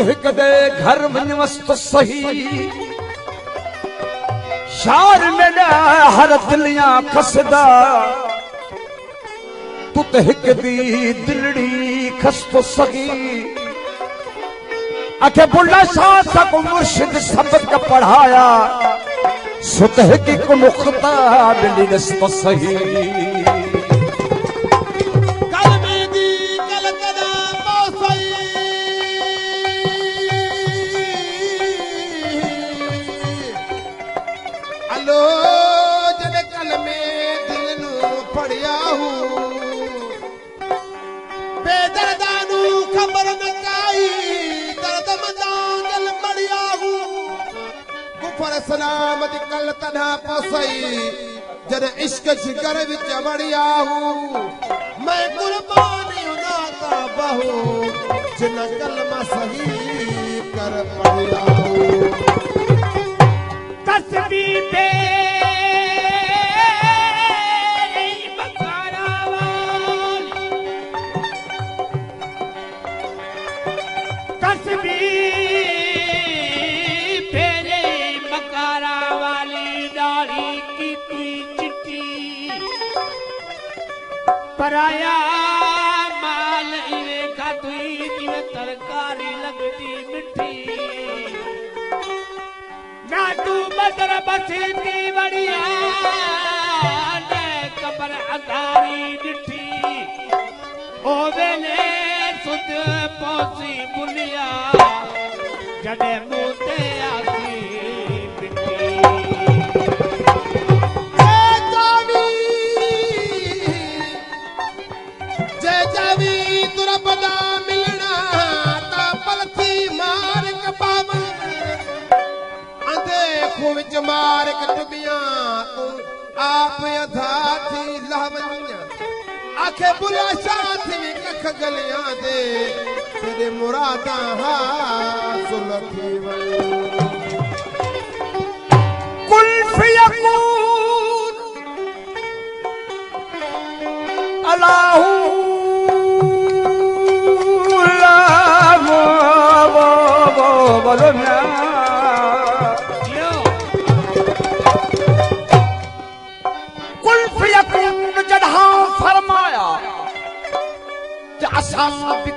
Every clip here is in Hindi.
कदे घर में मस्त सही शार में हर दिलियां खसदा तू तो हिक दी दिलड़ी खस्तो सही आखे बुल्ला शाह तक मुर्शिद सबक पढ़ाया सुत हिक को मुख्ता बिली नस्त सही सलामत कल तन्हा पसई जद इश्क जिगर विच वड़िया हूं मैं कुर्बानी उनाता बहू जिन कलमा सही कर पड़िया हूं तस्बी पे पराया माल इवे खातुई जिवे तरकारी लगती मिठी ना तू बदर बसीती बढ़िया ने कबर अधारी डिठी ओ वेले सुध पहुंची बुलिया जडे मुते आसी विच मार कटबिया तू आप अधा थी लहवन्या आखे बुला साथ भी कख गलियां दे तेरे मुरादा हासिल थी वई कुल फयकून अल्लाहु ला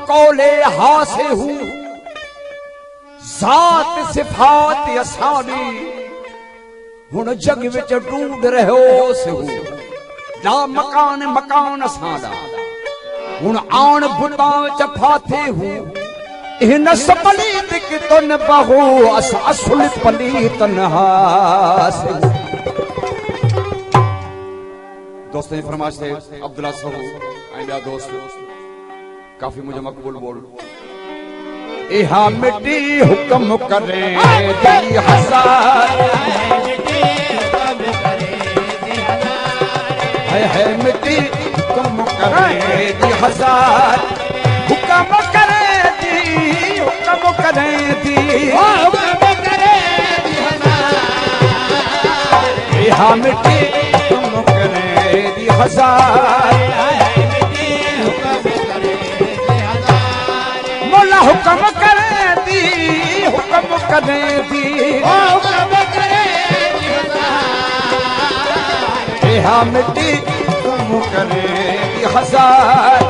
कौले हासे हूँ जात सिफात असानी हुन जग विच ढूंढ रहो से हूँ ना मकान मकान असादा हुन आन बुता विच फाथे हूँ इन सपलीत की तुन बहू अस असुल पलीत नहासे दोस्तों फरमाइश थे अब्दुल्ला साहब आइंदा दोस्त काफी मुझे मकबूल बोल इहा मिट्टी हुक्म करे दी हजार है मिट्टी हुक्म करे दी हजार हुक्म करे दी हुक्म करे दी हुक्म करे दी हजार इहा मिट्टी हुक्म करे दी हजार हुक्म करे दी हुक्म करे दी हुक्म करे दी हा मिट्टी हुक्म करे दी हजार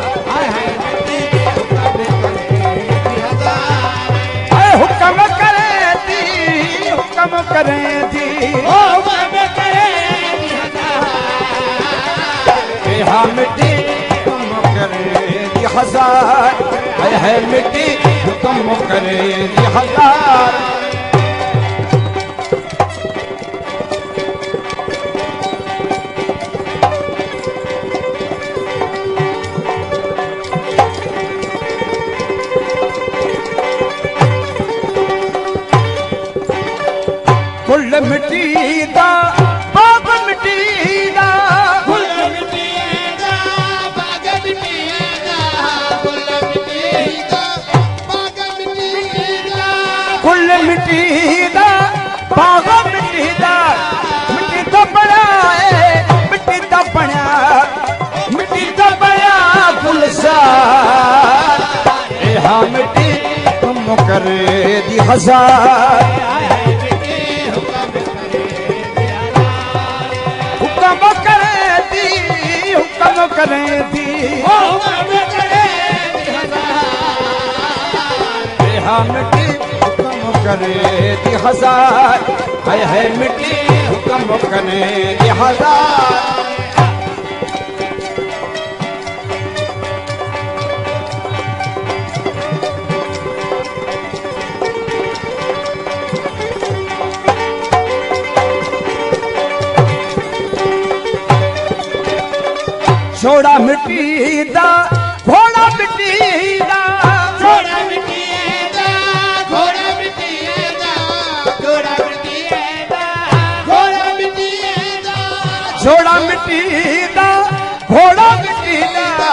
हुक्म करे दी हुक्म करे दी हुक्म करे दी हा मिट्टी हुक्म करे दी हजार है मिट्टी हुक्म करे दी हजार कुल मिट्टी दा बाग मिट्टी दा कुल मिट्टी दा बाग मिट्टी दा कुल मिट्टी दा बाग मिट्टी दा कुल मिट्टी दा बाग मिट्टी दा मिट्टी दा बनाए मिट्टी दा बना मिट्टी दा बना गुलजार ए हा मिट्टी तुम करे दी हजार हुक्म करे दी हुक्म करे दी बेहा मिट्टी हुक्म करे दी हजार है मिट्टी हुक्म करे दी हजार छोड़ा मिट्टी दा घोड़ा मिट्टी दा छोड़ा मिट्टी दा घोड़ा मिट्टी दा घोड़ा मिट्टी दा घोड़ा मिट्टी दा छोड़ा मिट्टी दा घोड़ा मिट्टी दा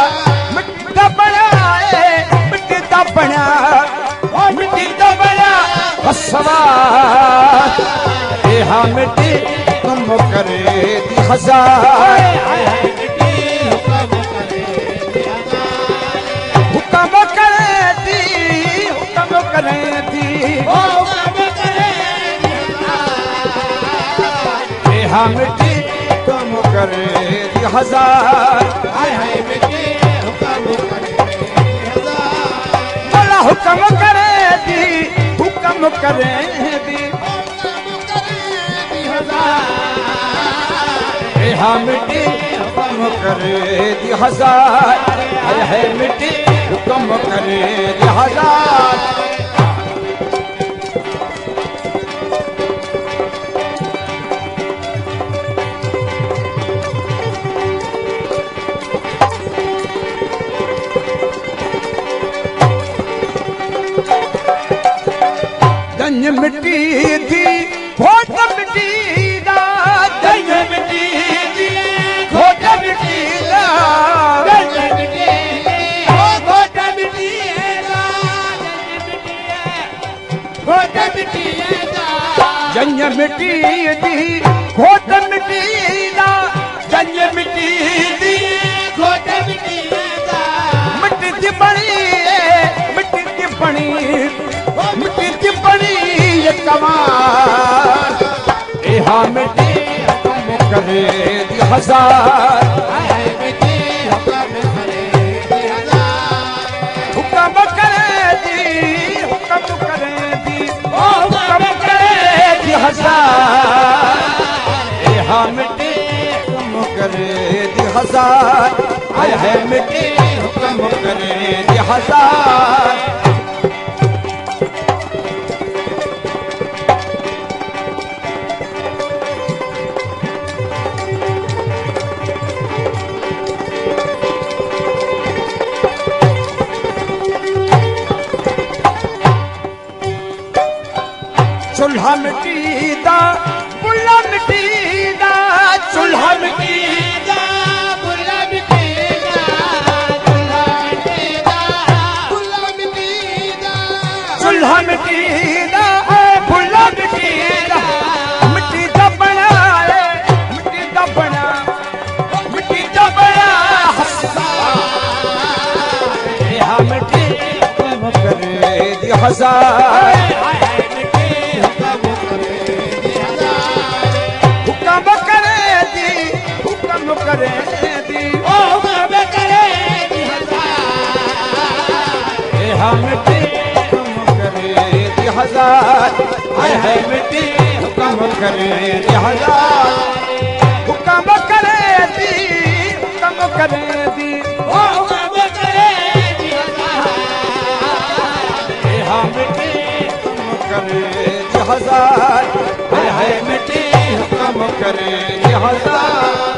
मिट्टी दा बनाए मिट्टी दा बना मिट्टी दा बना सवार बेहा मिट्टी तुम करे दी हजार हुक्म करे दी हुक्म करे दी बेहा मिट्टी तुम करे दी हजार भला हुक्म करे दी हुक्म करे दी बेहा मिट्टी हुक्म करे दी हजार है मिट्टी हुक्म करे दी हजार गंज मिट्टी थी घोट मिट्टी दा गंज मिट्टी थी घोट मिट्टी दा गंज मिट्टी घोट मिट्टी दा घोट मिट्टी दा गंज मिट्टी थी घोट मिट्टी दा गंज मिट्टी थी घोट मिट्टी दा मिट्टी दी बनी मिट्टी दी बनी मिट्टी दी बनी ये कमाल बेहा मिट्टी हुक्म करे दी हजार हुक्म करे दी हुक्म करे दी हुक्म करे दी हजार बेहा मिट्टी हुक्म करे दी हजार है मिट्टी हुक्म करे दी हजार चूल्हा मिट्टी दा बुल्ला मिट्टी दा चूल्हा मिट्टी दा बुल्ला मिट्टी दा बुल्ला मिट्टी दा बुल्ला मिट्टी दा चूल्हा मिट्टी दा बुल्ला मिट्टी दा मिट्टी दा बना मिट्टी दा बना मिट्टी दा बना बेहा मिट्टी हुक्म करे दी हजार हुक्म करे दी हुक्म करे दी हुक्म करे दी बेहा मिट्टी हुक्म करे दी हजार है मिट्टी हुक्म करे दी हजार हुक्म करे दी हुक्म करे दी हुक्म करे दी बेहा मिट्टी हुक्म करे दी हजार है मिट्टी हुक्म करे दी हजार